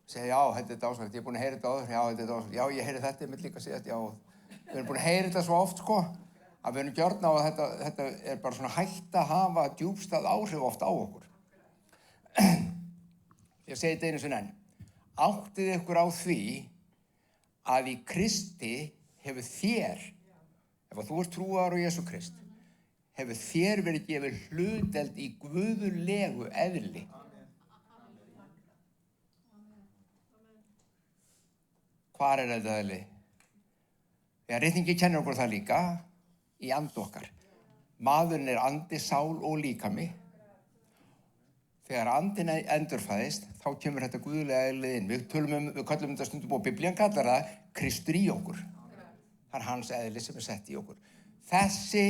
Segja, já, þetta dásamlegt, ég búinn að heyra þetta áður, já, þetta dásamlegt, já, ég heyri þetta einmitt líka síðast, já. Við erum búin að heyra þetta svo oft, sko, að við erum gjörn á að þetta bara svona hægt að hafa djúpstæð áhrif oft á okkur. Ég segi þetta einu sinni enn. Áttið ykkur á því að í Kristi hefur þér, ef þú ert trúaður á Jesú Krist, hefur þér verið gefið hlutdeild í guðulegu eðli. Hvar þetta eðli? Já, ritningi kennir okkur það líka í andi okkar. Maðurinn andi, sál og líkami. Þegar andinn endurfæðist, þá kemur þetta guðlega eðlið inn. Við köllum þetta stundum og Biblían kallar það Kristur í okkur. Það hans eðli sem sett í okkur. Þessi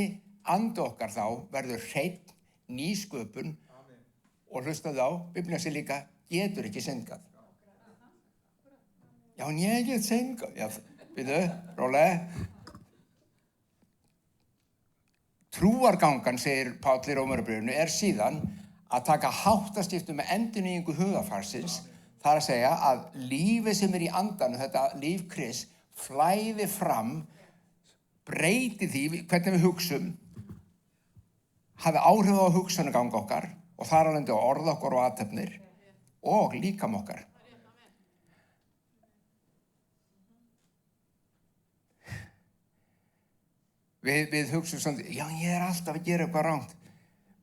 andi okkar þá verður hreinn, nýsköpun og hlustaðu á, Biblían sé líka, getur ekki syndgað. Já, en ég get syndgað. Já, bíðu, rólega. Trúargangan, segir Páll í Rómarbréfinu, síðan að taka háttaskiptum með endurnýjingu hugarfarsins, það að segja að lífið sem í andanum, þetta líf Krists, flæði fram, breyti því hvernig við hugsum, hafi áhrif á hugsunargang okkar og þar alveg á orð okkar og athafnir og líkam okkar. Við hugsum svona, já, ég alltaf að gera eitthvað rangt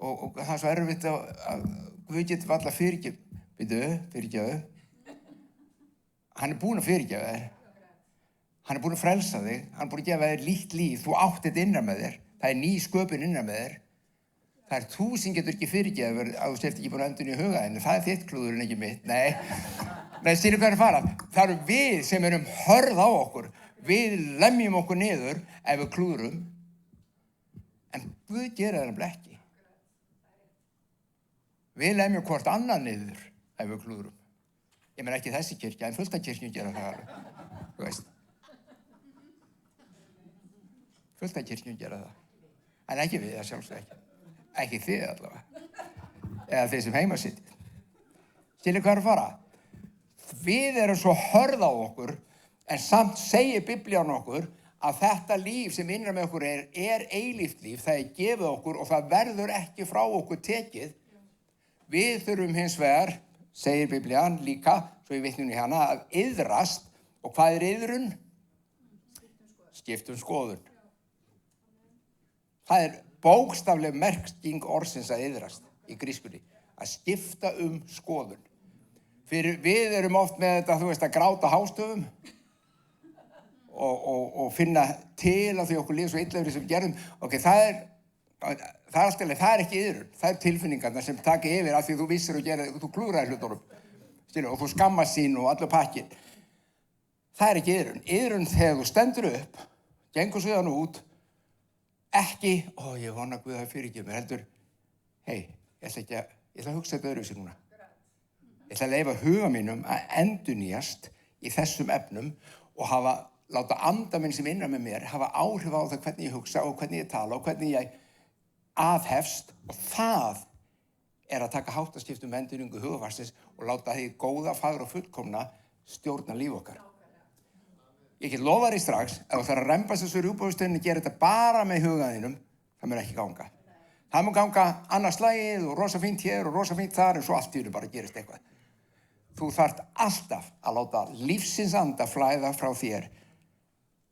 og það svo erfitt að Guð getur varla fyrirgefðu. Hann búinn að fyrirgefa þér. Hann búinn að frelsa þig. Hann búinn að gefa þér líkt líf. Þú átt þetta innan með þér. Það ný sköpun innan með þér. Það þú sem getur ekki fyrirgefið að þú sért ekki búinn að endurnýja hugaðinu. Það þitt klúður en ekki mitt. Nei, skilur hvað fara. Það eru við sem erum hörð á okkur. Við lemjum okkur niður ef við klúðrum. En Guð gera það nefnilega ekki. Við lemjum hvort annað niður ef við klúðrum. Ég meina ekki þessi kirkja, en fullt af kirkjum gera það alveg. Þú veist. Fullt af kirkjum gera það. En ekki við, það sjálfsög ekki. Ekki þið allavega. Eða þið sem heima sittið. Skilur hvað að fara? Við erum svo hörð á okkur, en samt segir Biblían okkur að þetta líf sem innra með okkur eilíft líf, það gefið okkur og það verður ekki frá okkur tekið. Við þurfum hins vegar, segir Biblían líka, svo ég vitnum í hana, að iðrast. Og hvað iðrun? Skiptum skoðun. Það bókstafleg merking orðsins að iðrast í grískunni. Að skipta skoðun. Fyrir við erum oft með þetta, þú veist, að gráta hástöfum og finna til á því okkur líf svo illa sem gerðum. Ok, það er ekki iðrun. Það tilfinningarnar sem taka yfir af því þú vissir og gerði, þú klúðraði hlutunum. Og þú skammast sín og allur pakkin. Það er ekki iðrun. Iðrun þegar þú stendur upp, gengur sviðan út, ekki, ég vona Guð hafi fyrirgefið mér, heldur, hei, ég ætla að hugsa þetta öðruvísi núna. Ég ætla að leyfa huga mínum að endurnýjast í þessum efnum og láta anda minn sem innan með mér hafa áhrif á það hvernig ég hugsa og hvernig ég tala og hvernig ég aðhefst, og það að taka háttaskiptum með endurnýjingu hugarfarsins og láta því góða, fagra og fullkomna stjórna líf okkar. Ég get lofa þér strax, ef þú þarf að rembast þessu rjúpavustöðinni og gera þetta bara með hugaðinum, það mun ekki ganga. Það mun ganga annað slagið og rosa fínt hér og rosa fínt þar, en svo allt í hennu bara gerist eitthvað. Þú þarft alltaf að láta lífsins anda flæða frá þér.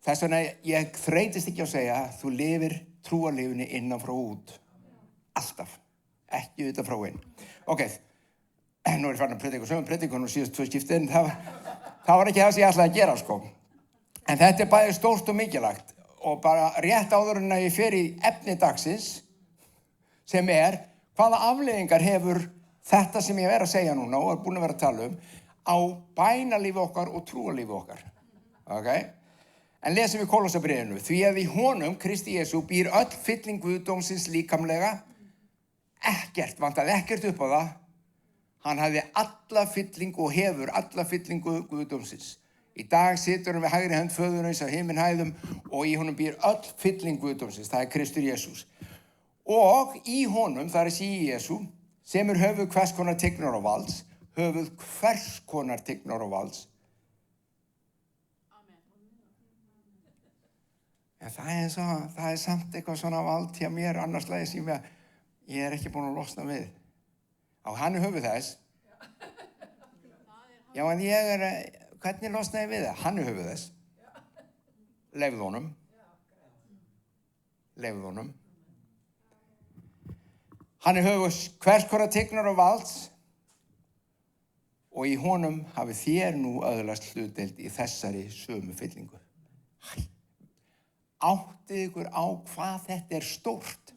Þess vegna ég þreytist ekki að segja, þú lifir trúarlífinu innan frá út. Alltaf. Ekki utan frá inn. Ok, nú ég farin að predika sögum predikunum síðast 2 skiptin. Það var ekki það sem ég ætlaði að gera, sko. En þetta bæði stórt og mikilvægt. Og bara rétt áður en að ég fer í efni dagsins, sem hvaða afleiðingar hefur þetta sem ég að segja núna og búin að vera að tala á bænalífi okkar og trúarlífi okkar. Ok? En lesum við Kólossabréfinu. Því að í honum, Kristi Jesú, býr öll fylling guðdómsins líkamlega. Vantaði ekkert upp á það. Hann hafði alla fyllingu og hefur alla fyllingu guðdómsins. Í dag situr hann við hægri hönd föðurins á himinhæðum og í honum býr öll fylling guðdómsins. Það Kristur Jesús. Og í honum, það í Jesú, sem höfuð hvers konar tignar og valds, höfuð hvers konar tignar og valds. En það er samt eitthvað svona vald hjá mér annarslega sem ég er ekki búin að losna við. Hann er höfuð þess. Já, en hvernig losna ég við það? Hann er höfuð þess. Leyfðu honum. Leyfðu honum. Hann er höfuð hvers konar tignar og valds og í honum hafi þér nú öðlast hlutdeild í þessari sömu fyllingu. Áttið ykkur á hvað þetta er stórt.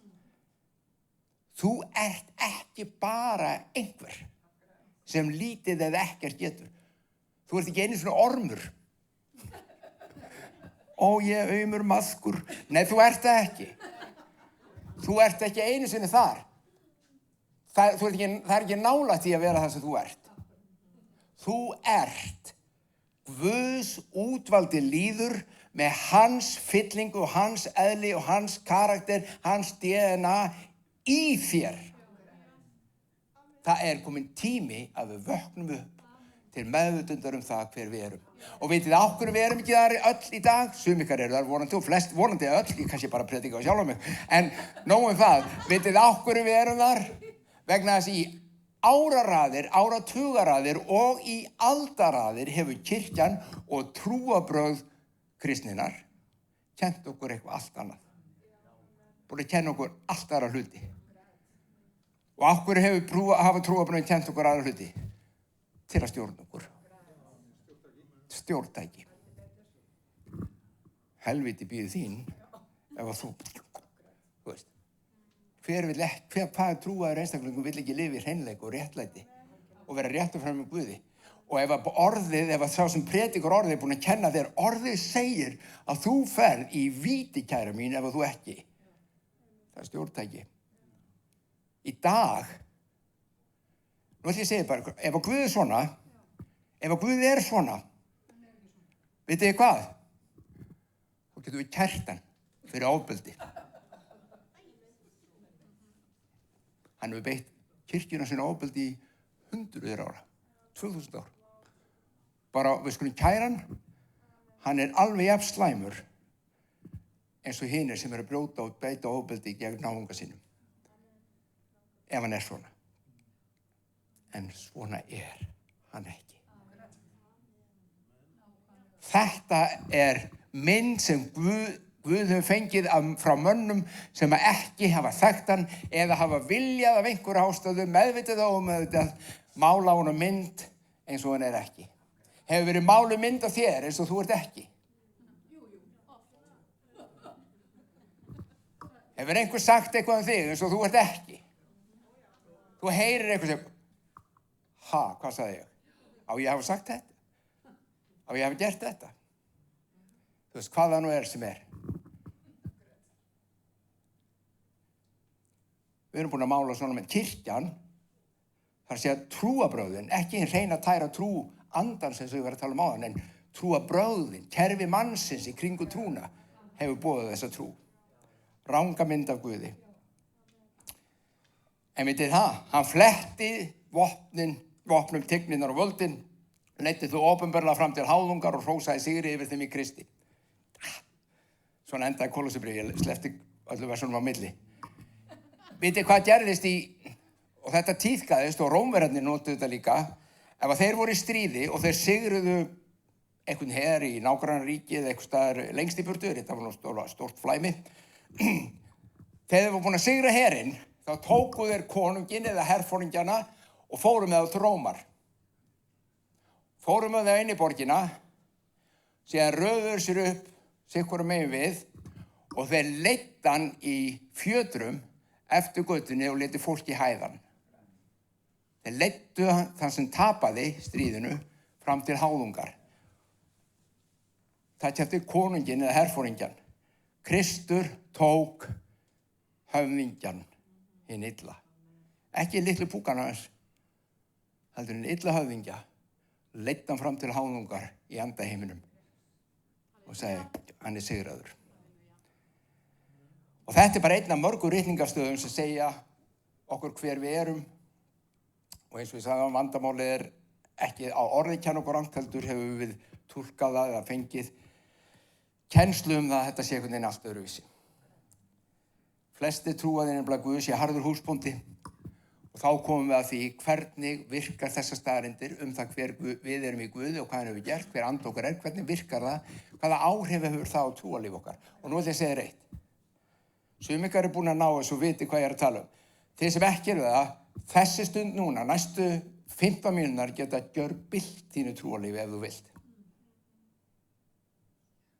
Þú ert ekki bara einhver sem lítið eða ekkert getur. Þú ert ekki einu svona ormur. Ó, ég aumur maðkur. Nei, þú ert það ekki. Þú ert ekki einu sinni þar. Það er ekki nálægt í að vera það sem þú ert. Þú ert Guðs útvaldi lýður með hans fyllingu og hans eðli og hans karakter, hans DNA í þér. Það er komin tími að við vöknum upp til meðvitundar það hver við erum. Og vitið af hverju við erum ekki þar öll í dag? Sum ykkar eru þar vonandi og flest vonandi öll, ég kannski bara predika á sjálfum mig. En nóg það, vitið af hverju við erum þar? Vegna þess í áratugaraðir og í aldaraðir hefur kirkjan og trúarbrögð kristninnar kennt okkur eitthvað allt annað. Búin að kenna okkur allt aðra hluti. Og af hverju hafa trúarbrögðin kennt okkur aðra hluti? Til að stjórna okkur. Stjórntæki. Helviti býður þín ef að þú veist. Hvað trúaður einstaklingum vill ekki lifa í hreinleik og réttlæti og vera réttur fram með Guði. Og ef að sá sem predikar orðið er búin að kenna þér, orðið segir að þú ferð í víti, kæra mín, ef að þú ekki. Það er stjórntæki. Í dag, nú ætlum ég að segja bara, ef að Guð er svona, vitið þið hvað? Þá getum við kært hann fyrir ofbeldi. Hann hefur beitt kirkjuna sinna ofbeldi í 100 ára, 2000 ár. Bara við skulum kæra hann er alveg jafn slæmur eins og hinir sem eru að brjóta og beita ofbeldi gegn náunga sínum. Ef hann er svona. En svona er hann ekki. Þetta er mynd sem Guð hefur fengið frá mönnum sem ekki hafa þekkt hann eða hafa viljað af einhverju ástæðu, meðvitað og ómeðvitað, mála honum mynd eins og hann er ekki. Hefur verið máluð mynd af þér eins og þú ert ekki. Hefur einhver sagt eitthvað um þig eins og þú ert ekki. Þú heyrir eitthvað sem, hvað sagði ég? Á ég hafa sagt þetta? Á ég hafa gert þetta? Þú veist, hvað það nú er sem er. Við erum búin að mála svona með kirkjan, þar sé að trúarbrögðin, ekki hinn hreina tæra trú andans eins og við verðum að tala um áðan, en trúarbrögðin, kerfi mannsins í kringu trúna, hefur boðið þessa trú. Ranga mynd af Guði. En vitið það, hann fletti vopnum, tigninnar og völdin, leiddi þú opinberlega fram til háðungar og hrósaði sigri yfir þeim í Kristi. Svona endaði Kólossabréfið, ég sleppti öllu versunum á milli. Vitið hvað gerðist og þetta tíðkaðist og Rómverjarnir notuðu þetta líka, ef að þeir voru í stríði og þeir sigruðu einhvern her í nágrannaríki eða eitthvað staðar lengst í burtu, þetta var nú stórt flæmi. Þegar þeir voru búin að sigra herinn, þá tóku þeir konunginn eða herforingjana og fóru með þá til Rómar. Fóru með það inn í borgina, síðan röðuðu sér upp, sikkurum megin við, og þeir leiddu hann í fjötrum eftir götunni og leiddu fólk í hæðan. Þeir leiddu þann sem tapaði stríðinu fram til háðungar. Það kæfti konunginn eða herforingjan. Kristur tók höfðingjan hinn illa. Ekki litlu púkan hans, heldur hinn illa höfðingja. Leiddi hann fram til háðungar í andaheiminum og sagði, hann er sigraður. Og þetta er bara einn af mörgum ritningarstöðum sem segja okkur hver við erum og eins og ég sagði vandamálið ekki á orðið kenna okkur rangt heldur hefur við túlkað það eða fengið kennslu það að þetta sé einhvern veginn allt öðruvísi. Flestir trúa nefnilega Guð sé harður húsbóndi og þá komum við að því hvernig virkar þessar staðreyndir það hver við erum í Guði og hvað hann hefur gert, hver andi okkar hvernig virkar það, hvaða áhrif hefur það á trúarlíf okkar. Og nú ætla ég að segja eitt. Sumir ykkar búin að ná þessu og viti hvað ég að tala Þeir sem ekki eru það, þessi stund núna, næstu 15 mínútur geta gjörbylt þínu trúarlífi ef þú vilt.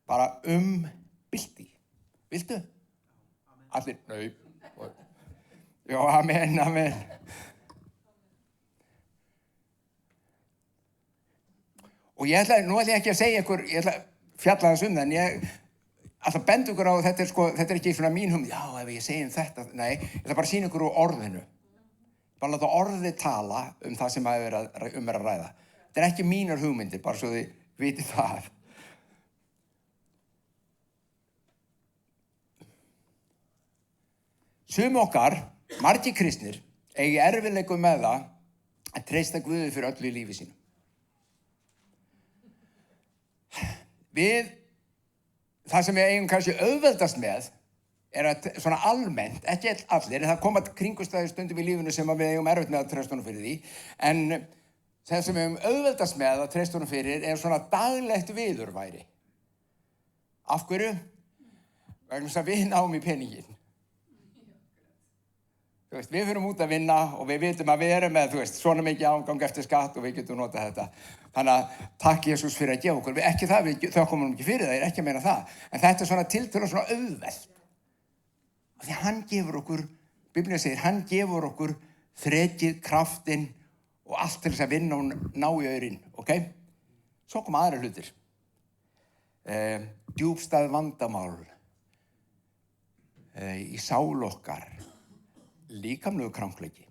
Bara bylt því. Viltu? Allir, nei. Já, amen, amen. Og nú ætla ég ekki að segja ykkur, ég ætla að fjalla þess það, en ég ætla að benda ykkur á, þetta ekki svona mín hugmynd, já, ef ég segi þetta, nei, ég ætla bara að sýna ykkur úr orðinu. Bara láta orðið tala það sem er að ræða. Þetta ekki mínar hugmyndir, bara svo þið vitið það. Sum okkar, margir kristnir, eigi erfiðleikum með það að treysta Guði fyrir öllu í lífi sínu. Það sem við eigum kannski auðveldast með að svona almennt, ekki allir, það koma kringumstæður stundum í lífinu sem við eigum erfitt með að treysta honum fyrir því, en það sem við eigum auðveldast með að treysta honum fyrir svona daglegt viðurværi. Af hverju? Vegna þess að við náum í peninginn. Við fyrir út að vinna og við vitum að við erum með svona mikið afgang eftir skatt og við getum notað þetta. Þannig að takk Jesús fyrir að gefa okkur. Ekki það, við þökkum ekki fyrir það, ég ekki að meina það. En þetta svona tiltölu svona auðvelt. Því hann gefur okkur, Biblían segir, hann gefur okkur þrekið, kraftinn og allt til þess að vinna og ná í aurinn. Okay? Svo koma aðra hlutir. Djúpstæð vandamál í sál okkar. Líkamlegu krankleiki.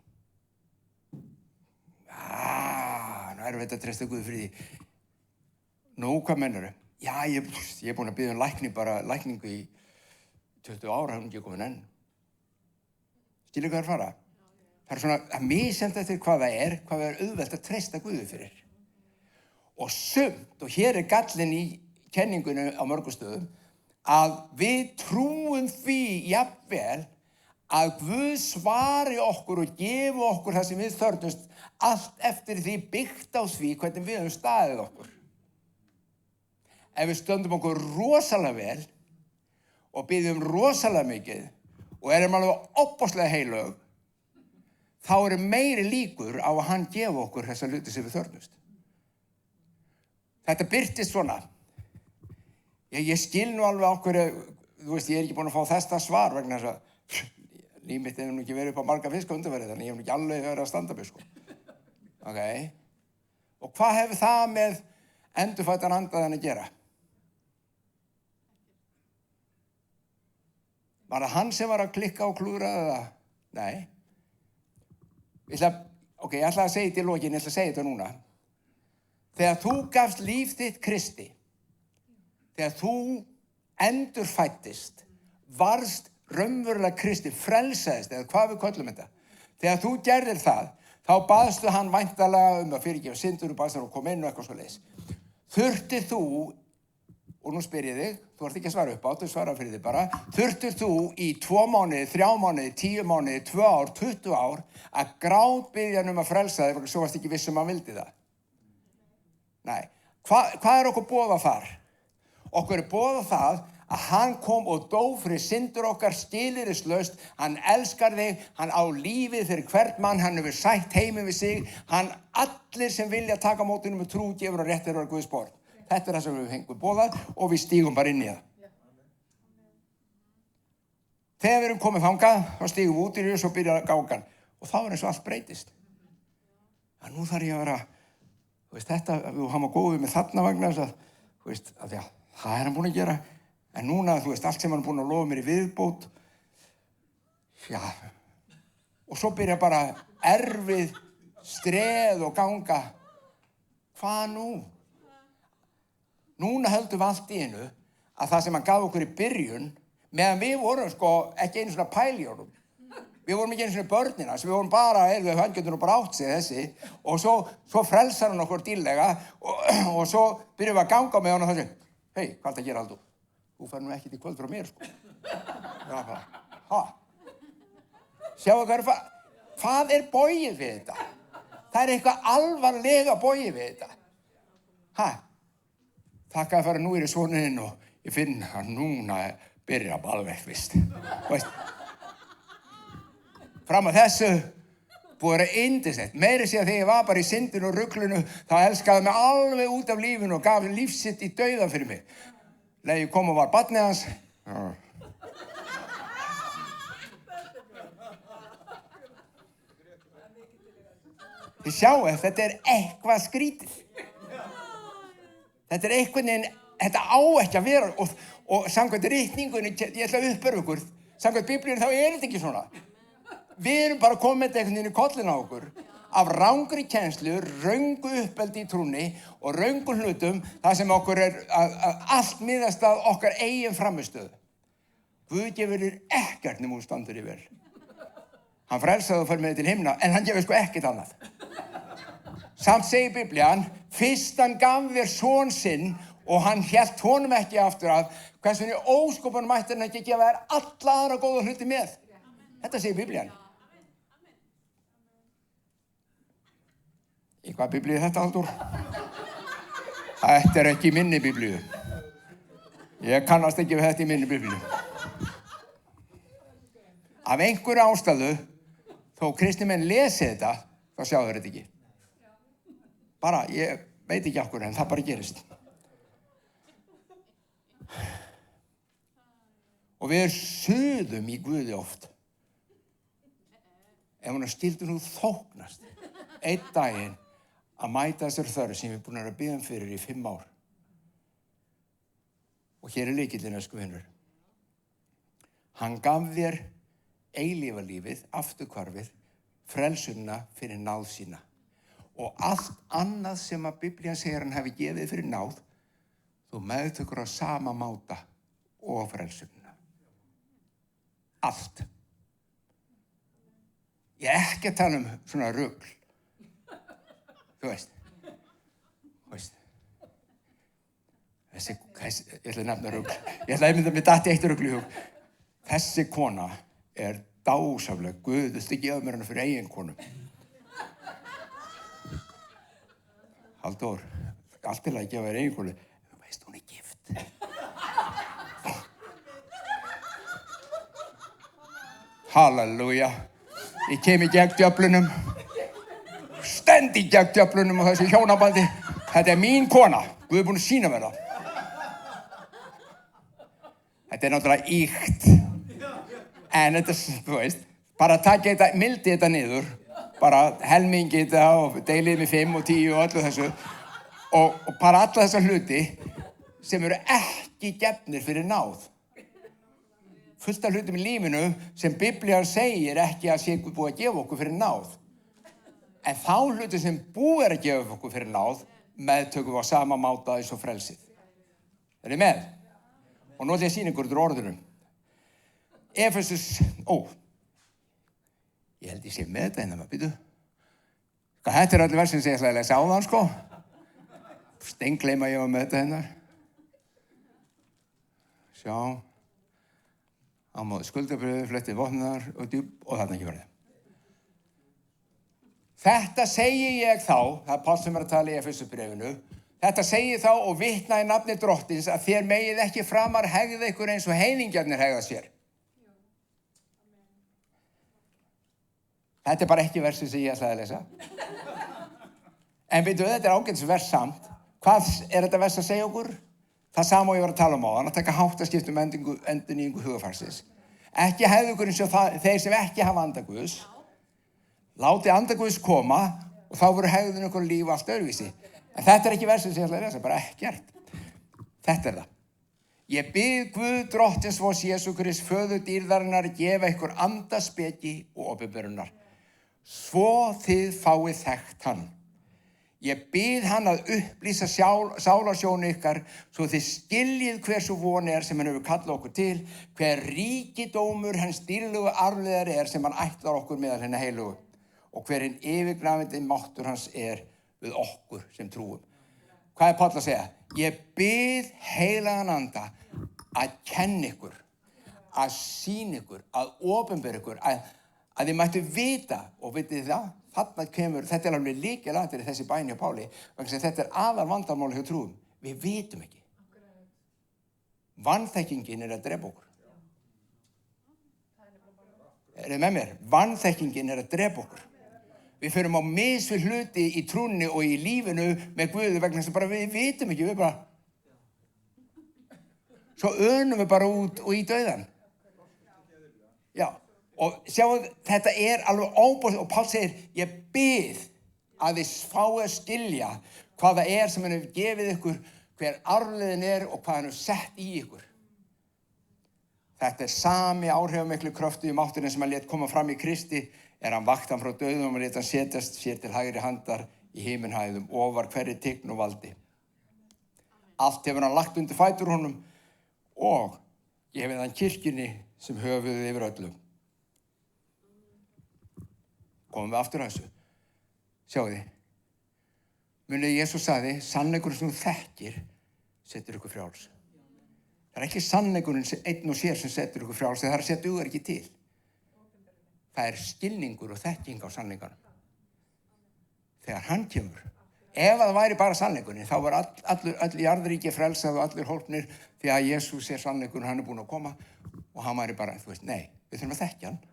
Nú erum við að treysta Guði fyrir því. Nú, hvað mennarðu? Já, ég er búin að biðja lækningu í 20 ára, hann ekki komin enn. Skilur hvað fara? Það svona að misjafnt eftir hvað það er auðvelt að treysta Guði fyrir. Og sumt, og hér gallinn í kenningunni á mörgum stöðum, að við trúum því jafnvel að Guð svari okkur og gefi okkur það sem við þörfnumst allt eftir því byggt á því hvernig við höfum staðið okkur. Ef við stöndum okkur rosalega vel og biðjum rosalega mikið og erum alveg ofboðslega heilög, þá meiri líkur á að hann gefi okkur þessa hluti sem við þörfnumst. Þetta birtist svona. Ég skil nú alveg okkur, ég ekki búin að fá þetta svar vegna þess að líf mitt hefur nú ekki verið upp á marga fisk undanfarið, þannig ég hef nú ekki alveg verið að standa upp, Ok. Og hvað hefur það með endurfæddan andaðan að gera? Var það hann sem var að klikka og klúðra eða? Nei. Ég ætla að segja þetta í lokin, ég ætla að segja þetta núna. Þegar þú gafst líf þitt Kristi, þegar þú endurfæddist, varst raunverulega Kristi, frelsaðist, eða hvað við köllum þetta. Þegar þú gerðir það, þá baðstu hann væntanlega að fyrirgefa syndir og baðstu hann að koma inn og eitthvað svoleiðis. Þurftir þú, og nú spyr ég þig, þú ert ekki að svara upp á, þú svara fyrir þig bara, þurftir þú í 2 mánuði, 3 mánuði, 10 mánuði, 2 ár, 20 ár að grátbiðja hann að frelsa þig, svo varst ekki viss hann vildi það? Nei. Hvað okkur boðað þar? Okkur boðað það að hann kom og dó fyrir syndur okkar skilyrðislaust, hann elskar þig, hann á lífið fyrir hvert mann, hann hefur sætt heiminn við sig, allir sem vilja taka mótinu með trú, gefur og réttir og Guðs borð. Þetta það sem við fengum boðað og við stígum bara inn í það. Þegar við erum komið þangað, þá stígum við út í og byrjar gangan. Og þá eins og allt breytist. Nú þarf ég að vera, þetta, hann var góður með þarna vegna þess að það hann búin að gera. En núna, allt sem hann búin að lofa mér í viðbót, og svo byrja bara erfið streð og ganga. Hvað nú? Núna höldum við allt í einu að það sem hann gaf okkur í byrjun, meðan við vorum ekki einu svona pæli í honum. Við vorum ekki einu sinni börnin hans, við vorum bara, hann getur nú bara átt sig þessi, og svo frelsar hann okkur dýrlega, og svo byrjum við að ganga með hann og þessi, hei, hvað er þetta að gera, Halldór? Þú fær nú ekkert í kvöld frá mér, sko. Já, hvað? Sjáu hvað er bogið við þetta? Það er eitthvað alvarlega bogið við þetta. Þakka að fara nú í soninn og ég finn að núna byrja alveg, vist. Fram að þessu búið að vera yndislegt. Meira sé að þegar ég var bara í syndinu og ruglunu, þá elskaði mig alveg út af lífinu og gaf lífsitt í dauðan fyrir mig. Leið ég kom og var barnið hans. Þið sjáu, þetta er eitthvað skrítið. Þetta er einhvern veginn, þetta á ekki að vera og samkvæmt ritningunni, ég ætla að uppbörja ykkur, samkvæmt Biblíunni þá er þetta ekki svona. Við erum bara komið einhvern veginn í kollin á okkur af rangri kennslu, röngu uppeldi í trúnni og röngu hlutum þar sem okkur allt miðast að okkar eigin framistöðu. Guð gefur þér ekkert nema þú standur í vel. Hann frelsaði og fær með þig til himna, en hann gefur sko ekkert annað. Samt segir Biblían, fyrst hann gaf þér son sinn og hann hélt honum ekki aftur af, hvers vegna í óskopunum mætti hann ekki gefa þér alla aðra góða hluti með. Þetta segir Biblían. Í hvað Biblíu er þetta, Halldór? Þetta er ekki í minni Biblíu. Ég kannast ekki við þetta í minni Biblíu. Af einhverju ástæðu, þó kristnir menn lesi þetta, þá sjá þeir þetta ekki. Bara, ég veit ekki af hverju, en það bara gerist. Og við suðum í Guði oft. Ef hún skildi nú þóknast einn daginn að mæta þessar þörf sem við búin að biðja fyrir í 5 ár. Og hér er lykillinn, elsku vinur. Hann gaf þér eilífalífið, afturhvarfið, frelsunina fyrir náð sína. Og allt annað sem að Biblían segir hann hafi gefið fyrir náð, þú meðtökur á sama máta og frelsunina. Allt. Ég er ekki að tala svona rugl. Þú veist. Þessi, ég ætla að nefna rugl. Ég ætla að mynda með datti eitt rugl í hug. Þessi kona er dásamleg. Guð, þú veist ekki að mér hana fyrir eigin konum. Halldór, allt til að gefa þér eigin konu. Þú veist, hún er gift. Halleluja. Ég kem í gegn djöflunum. Stend í gegn djöflunum og þessu hjónabandi. Þetta er mín kona. Guð er búinn að sýna mér það. Þetta er náttúrulega ýkt. En þetta, þú veist, bara taka þetta, mildi þetta niður. Bara helmingi þetta og deilið með 5 og 10 og öllu þessu. Og bara alla þessa hluti sem eru ekki gefnir fyrir náð. Fullt af hlutum í lífinu sem Biblían segir ekki að sé búið að gefa okkur fyrir náð. En þá hluti sem búið er að gefa okkur fyrir náð, meðtökum við á sama máta eins og frelsið. Er þið með? Og nú ætla ég að sýna ykkur úr orðunum. Efesus, ég held ég sé með þetta hérna, býtu. Þetta er allir versin sem ég ætla að lesa á þann, sko. Steingleyma ég var með þetta hérna. Sjá. Ámóði skuldabröðu, flettið vopnar og djúp og þarna ekki verið. Þetta segi ég þá, það er Páll sem er að tala í Efesubréfinu, þetta segi ég þá og vitna í nafni Drottins að þér megið ekki framar hegða ykkur eins og heiðingjarnir hegða sér. Þetta er bara ekki versin sem ég ætlaði að lesa. En veitu, þetta er ágætis vers samt. Hvað er þetta vers að segja okkur? Það sama og ég var að tala á hann, að taka háttaskiptum endurnýjingu hugarfarsins. Ekki hegða ykkur eins og þeir sem ekki hafa anda Guðs. Láti anda Guðs koma og þá voru hegðun ykkur líf allt öðruvísi. En þetta er ekki versin sem ég ætla að lesa, bara ekkert. Þetta er það. Ég bið Guð Drottins vors Jesú Krist, föður dýrðarinnar, gefa ykkur andaspeki og opinberunar. Svo þið fáið þekkt hann. Ég bið hann að upplýsa sálarsjónu ykkar svo þið skiljið hversu von sem hann hefur kallað okkur til, hver ríkidómur hans dýrlegu arfleðar sem hann ætlar okkur meðal hennar heilugu og hver hinn yfirgnæfandi máttur hans við okkur sem trúum. Hvað Páll að segja? Ég bið heilagan anda að kenna ykkur, að sýna ykkur, að opinbera ykkur, að þið mættu vita, og vitið það, þarna kemur, þetta alveg lykilatriði þessi bæn hjá Páli, vegna þess að þetta aðal vandamáli hjá trúum. Við vitum ekki. Vanþekkingin að drepa okkur. Þið með mér? Vanþekkingin að drepa okkur. Við förum á mis við hluti í trúnni og í lífinu með Guði vegna þess að bara við vitum ekki, við bara svo önum við bara út og í dauðan. Já, og sjáu, þetta alveg óbúið og Páll segir, ég bið að þið fáið að skilja hvað það sem hann hefur gefið ykkur, hver arfleiðin og hvað hann hefur sett í ykkur. Þetta sami áhrifamiklu kraftu í mátturinn sem hann lét koma fram í Kristi, hann vakti hann frá dauðum og lét hann setjast sér til hægri handar í himinhæðum ofar hverri tign og valdi. Allt hefur hann lagt undir fætur honum og gefið hann kirkjunni sem höfuðið yfir öllum. Komum við aftur að þessu. Sjáu þið. Munið Jesús sagði, sannleikurinn sem þú þekkir setur ykkur frjáls. Það ekki sannleikurinn einn og sér sem setur ykkur frjáls, það að dugar ekki til. Það skilningur og þekking á sannleikanum. Þegar hann kemur, ef það væri bara sannleikurinn, þá var öll jarðríki frelsað og allir hólpnir því að Jesús sannleikurinn, hann búinn að koma og hann væri bara, nei, við þurfum að þekkja hann.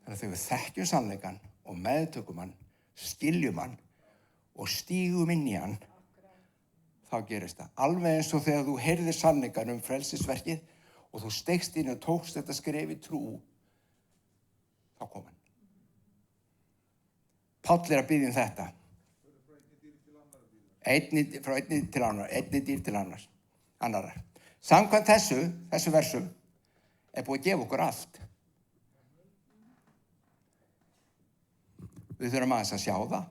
Þannig að þegar við þekkjum sannleikan og meðtökum hann, skiljum hann og stígum inn í hann, þá gerist það. Alveg eins og þegar þú heyrðir sannleikan frelsisverkið og þú steigst inn og tókst þetta skref í trú, þá kom hann. Páll að biðja þetta. Frá einni til annar, einni dýr til annar. Samkvæmt þessu versum, búið að gefa okkur allt. Við þurfum aðeins að sjá það,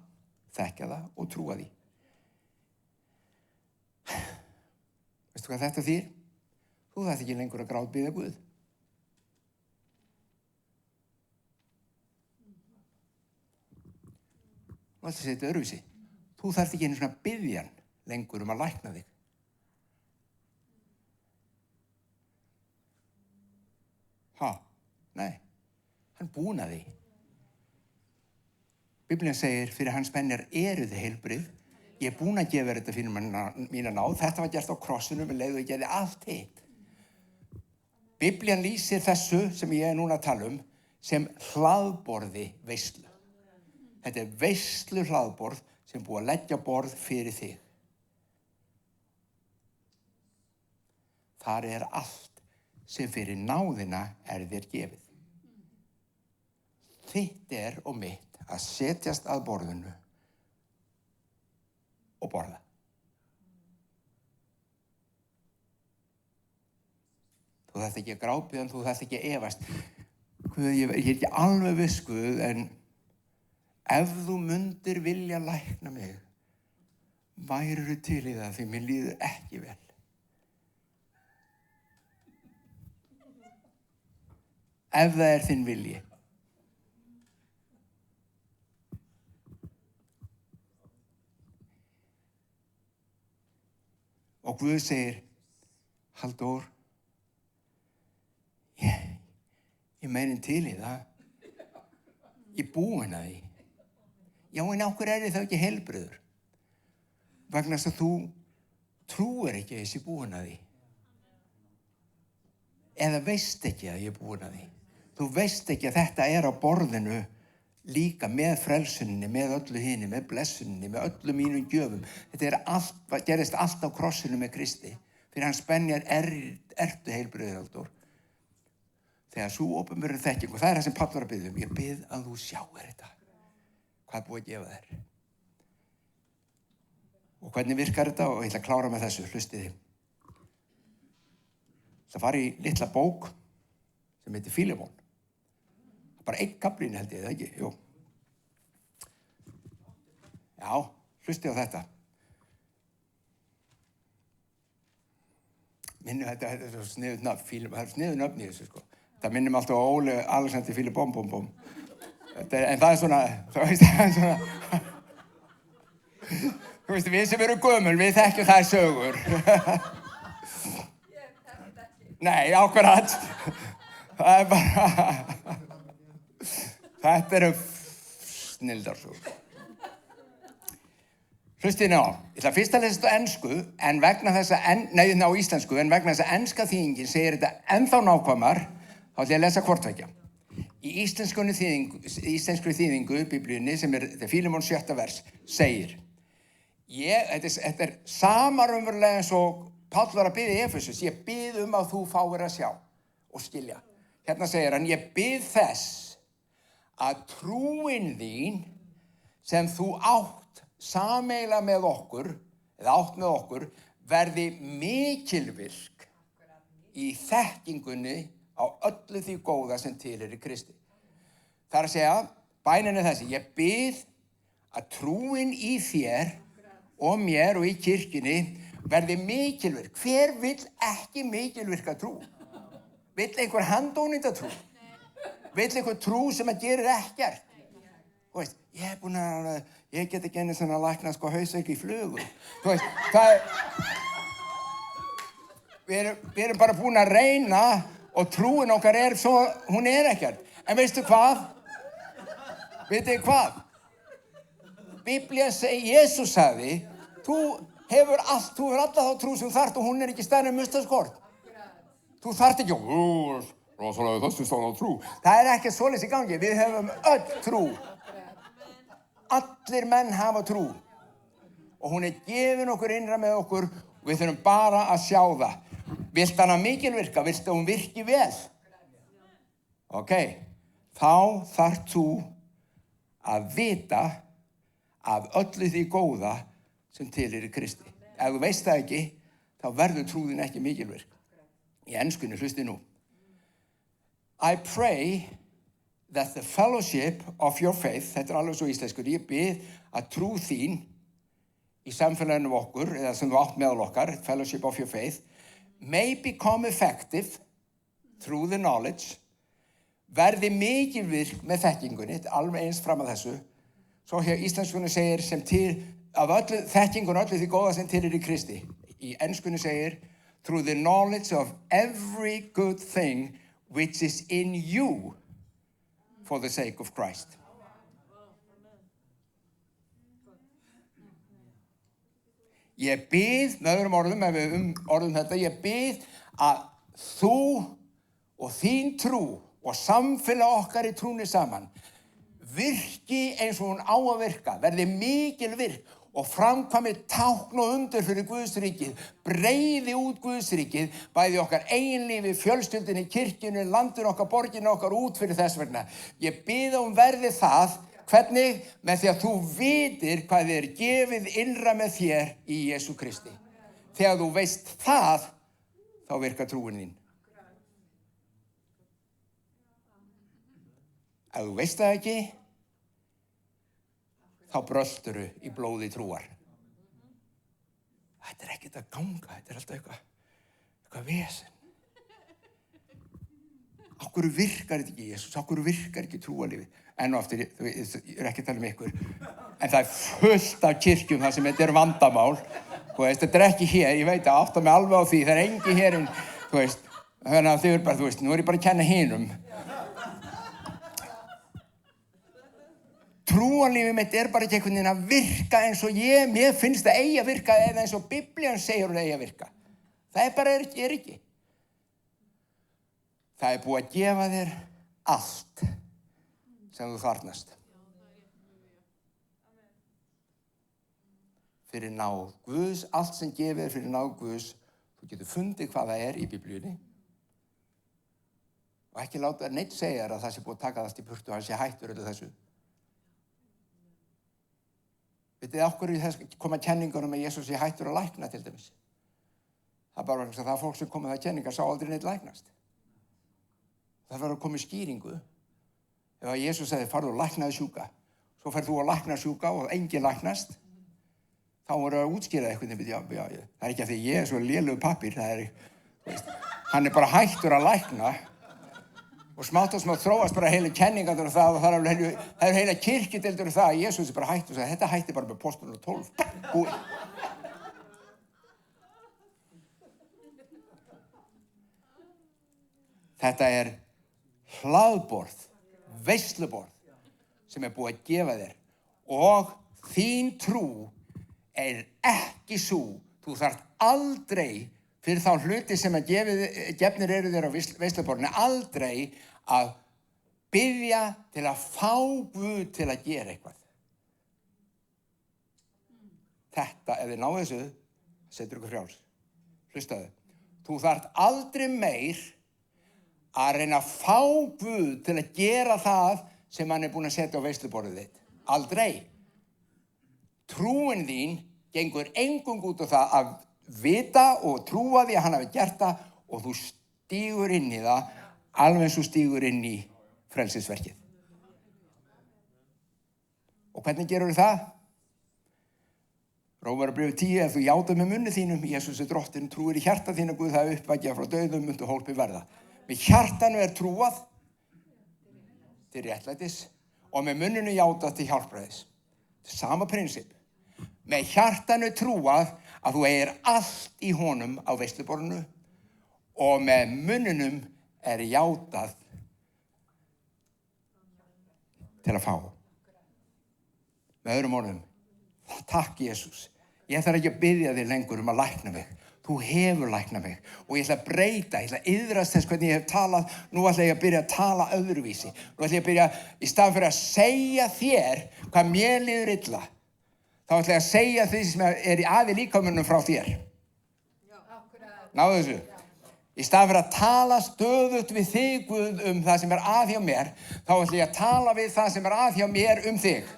þekkja það og trúa því. Veistu hvað þetta þýðir? Þú þarft ekki lengur að grátbiðja Guð. Og þetta segir öðruvísi. Þú þarft ekki einu svona biðja hann lengur að lækna þig. Nei, hann búinn að því. Biblían segir, fyrir hans penjar þið heilbrigð. Ég búinn að gefa þetta fyrir mína náð. Þetta var gert á krossinum, leið og ég gerði allt hitt. Biblían lýsir þessu sem ég núna að tala sem hlaðborði veislu. Þetta veislu hlaðborð sem búið að leggja borð fyrir þig. Þar allt sem fyrir náðina þér gefið. Þitt og mitt að setjast að borðinu og borða. Þú þarft ekki að grábiðja, þú þarft ekki að efast. Guð, ég ekki alveg viss, Guð, en ef þú mundir vilja lækna mig, værirðu til í það því mér líður ekki vel. Ef það þinn vilji. Og Guð segir, Halldór, ég meinin til í það. Ég búinn að því. Já, en á hverju þá ekki heilbrigður? Vegna þess að þú trúir ekki að ég sé búinn að því. Eða veist ekki að ég búinn að því. Þú veist ekki að þetta á borðinu líka með frelsuninni, með öllu hinu, með blessuninni, með öllu mínum gjöfum. Þetta gerist allt á krossinu með Kristi. Fyrir hans benjar ertu heilbrigður, Halldór. Þegar svo opinberun þekking, og það það sem Páll var að biðja ég bið að þú sjáir þetta. Hvað búið að gefa þér? Og hvernig virkar þetta? Og ég ætla að klára með þessu, hlustiði. Það var í litla bók sem heitir Fílemón. Bara einn kaflinn held ég, það ekki? Jú. Já, hlusti á þetta. Minnum þetta er svo sniðugt nöfn, það er sniðugt nöfn í þessu, sko. Það minnum alltaf á Óli Alexander Fíli Bom Bom Bom. En það er svona, það er svona, þú veist, við sem eru gömul, við þekkjum það sögur. Nei, ákvarðat. Það er bara, þetta eru snildarsögur. Hlustið á, ég ætla fyrst að lesa þetta á ensku, en vegna þess að, á íslensku, en vegna þess að enska þýðingin segir þetta ennþá nákvæmar, þá ætla ég að lesa hvortveggja. Í íslenskri þýðingu, Biblíunni, sem er Fílemon 7. vers, segir, þetta er sama raunverulega eins og Páll var að biðja í Efesus, ég bið að þú fáir að sjá og skilja. Hérna segir hann, ég bið þess að trúin þín sem þú átt sameiginlega með okkur, eða átt með okkur, verði mikilvirk í þekkingunni á öllu því góða sem til í Kristi. Það er að segja, bænin er þessi, ég bið að trúin í þér og mér og í kirkjunni verði mikilvirk. Hver vill ekki mikilvirka trú? Vill einhver handónýta trú? Vill einhver trú sem að gerir ekkert? Þú veist, ég get ekki einu svona lækna sko hausverk í flugu. Þú veist, það er, við erum bara búin að reyna og trúin okkar er svo, hún er ekkert. En veistu hvað? Vitið hvað? Biblían segir, Jesús sagði, þú hefur alla þá trú sem þarft og hún er ekki stærri en mustaskort. Þú þarft ekki, rosalega þessu stóna trú. Það er ekki svoleiðis í gangi, við höfum öll trú. Allir menn hafa trú. Og hún er gefin okkur innra með okkur og við þurfum bara að sjá það. Vilt hana mikilvirka, vilt hún virki vel? Ok, þá þarft þú að vita af öllu því góða sem til í Kristi. Ef þú veist það ekki, þá verður trúðin ekki mikilvirk. Í enskunni, hlusti nú. I pray that the fellowship of your faith, þetta er alveg svo íslenskur, ég bið að trú þín í samfélaginu okkur, eða sem þú átt meðal okkar, fellowship of your faith, may become effective through the knowledge, verði mikilvirk með þekkingunni, alveg eins fram að þessu. Svo hér íslenskunni segir sem til, af öllu þekkingun öllu því góða sem til í Kristi. Í enskunni segir, through the knowledge of every good thing which is in you for the sake of Christ. Ég bið, með öðrum orðum, ef við orðum þetta, ég bið að þú og þín trú og samfélag okkar í trúni saman virki eins og hún á að virka, verði mikil virk og framkvæmi tákn og undur fyrir Guðsríkið, breiði út Guðsríkið, bæði okkar eiginlífi, fjölskyldunni, kirkjunni, landinu okkar, borginu okkar út fyrir þess vegna. Ég bið verði það, hvernig? Með því að þú vitir hvað þér gefið innra með þér í Jesú Kristi. Þegar þú veist það, þá virkar trúin þín. Ef þú veist það ekki, þá brölturu í blóði trúar. Þetta er ekkert að ganga, þetta er alltaf eitthvað vesen. Af hverju virkar þetta ekki, Jesús? Af hverju virkar ekki trúarlífið? Enn og aftur, ég er ekki að tala um ykkur, en það er fullt af kirkjum þar sem þetta er vandamál. Þú veist, þetta er ekki hér, ég veit að átta mig alveg á því, það er engi hér, þú veist, þannig að þau eru bara, þú veist, nú er ég bara að kenna hinum. Trúarlífið mitt er bara ekki einhvern veginn að virka eins og mér finnst það eigi að virka eða eins og Biblían segir hún eigi að virka. Það er bara ekki. Það er búið að gefa þér allt sem þú þarfnast. Fyrir náð Guðs, allt sem gefið þér fyrir náð Guðs, þú getur fundið hvað það er í Biblíunni og ekki láta neitt segja þér að það sé búið að taka það í burtu og hann sé hættur öllu þessu. Vitið af hverju koma kenningunum að Jesús sé hættur að lækna til dæmis? Það er bara vegna þess að það fólk sem kom með það kenningar sá aldrei neitt læknast. Það var að koma í skýringu. Ef að Jesús sagði, farðu og læknaði sjúka, svo svo ferð þú að lækna sjúka og enginn læknast, þá voru að útskýra eitthvað, það er ekki að því ég er svo lélegur pappír, hann er bara hættur að lækna og smátt og smátt þróast bara heilu kenningarnir og það, og það er heila kirkjudeildur það að Jesús er bara hættur og sagði, þetta hætti bara með postulunum 12. Búið. Þetta er hlaðborð, veisluborð sem er búið að gefa þér og þín trú er ekki svo, þú þarft aldrei fyrir þá hluti sem að gefnir eru þér á veisluborðinu, aldrei að biðja til að fá Guð til að gera eitthvað. Þetta, ef þið náðu þessu, setur ykkur frjáls. Hlustaðu. Þú þarft aldrei meir að reyna að fá Guð til að gera það sem hann er búinn að setja á veisluborðið þitt. Aldrei. Trúin þín gengur eingöngu út á það að vita og trúa því að hann hafi gert það og þú stígur inn í það alveg eins og stígur inn í frelsisverkið. Og hvernig gerur það? Rómarbréfið 10, ef þú játar með munni þínum, Jesús er drottinn, trúir í hjarta þínu Guð það uppvækja frá dauðum myndu hólpi verða. Með hjartanu er trúað til réttlætis og með munninu játað til hjálpræðis. Sama prinsip. Með hjartanu trúað að þú eigir allt í honum á veisluborðinu og með munninum er játað til að fá. Með öðrum orðum, takk Jesús. Ég þarf ekki að biðja þig lengur að lækna mig. Þú hefur læknað mig og ég ætla að breyta, ég ætla að iðrast þess hvernig ég hef talað. Nú ætla ég að byrja að tala öðruvísi. Nú ætla ég að byrja, í staðinn fyrir að segja þér hvað mér líður illa, þá ætla ég að segja því sem er að í líkamanum frá þér. Náðu þessu. Í staðinn fyrir að tala stöðugt við þig, Guð, það sem er að hjá mér, þá ætla ég að tala við það sem er að hjá mér þig.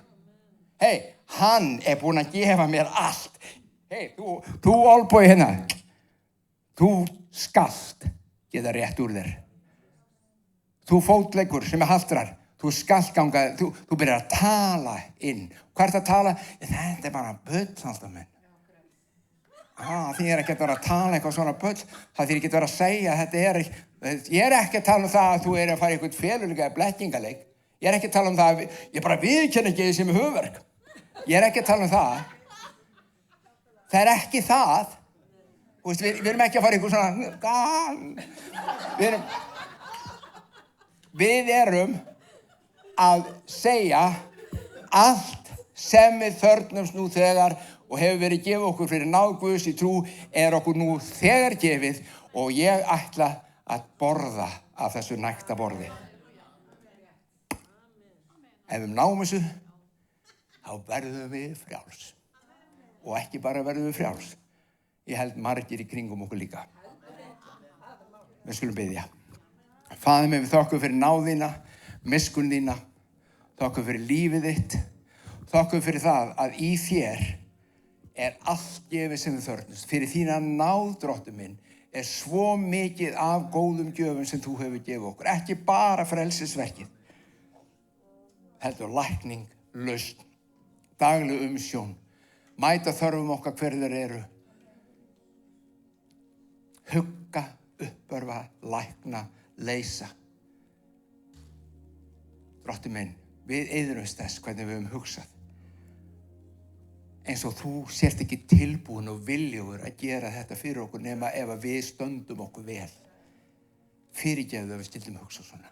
Hei, hann er búinn að gefa mér allt. Hei, þú olbói hérna. Þú skalt geta rétt úr þér. Þú fótleggur sem er haltrar. Þú skalt ganga, þú byrjar að tala inn. Hvað er það að tala? Þetta er bara bull, alltaf minn. Því er ekki að vera að tala eitthvað svona bull. Það þýr ekki að vera að segja, ég er ekki að tala um það að þú er að fara í eitthvað felulega blekkingaleik. Ég er ekki að tala um það, ég bara viðurkenni ekki sem er höfuverk. Ég er ekki að tala um það. Það er ekki það. Við erum ekki að fara í eitthvað svona, við erum að segja allt sem við þörfnumst nú þegar og hefur verið gefið okkur fyrir náð Guðs í trú er okkur nú þegar gefið og ég ætla að borða af þessu nægta borði. Ef við náum þessu, þá verðum við frjáls. Og ekki bara verðum við frjáls. Ég held margir í kringum okkur líka. Við skulum biðja. Faðir minn, við þökkum fyrir náðina, miskunn þína, þökkum fyrir lífið þitt, þökkum fyrir það að í þér er allt gefið sem við þörfnumst. Fyrir þína náð, Drottinn minn, er svo mikið af góðum gjöfum sem þú hefur gefið okkur. Ekki bara frelsisverkið, heldur lækning, lausn, dagleg umsjón, mæta þörfum okkar hver þeir eru. Hugga, uppörva, lækna, leysa. Drottinn minn, við iðrumst þess hvernig við höfum hugsað. Eins og þú sért ekki tilbúin og viljugur að gera þetta fyrir okkur nema ef við stöndum okkur vel. Fyrirgefðu að við skildum hugsa svona.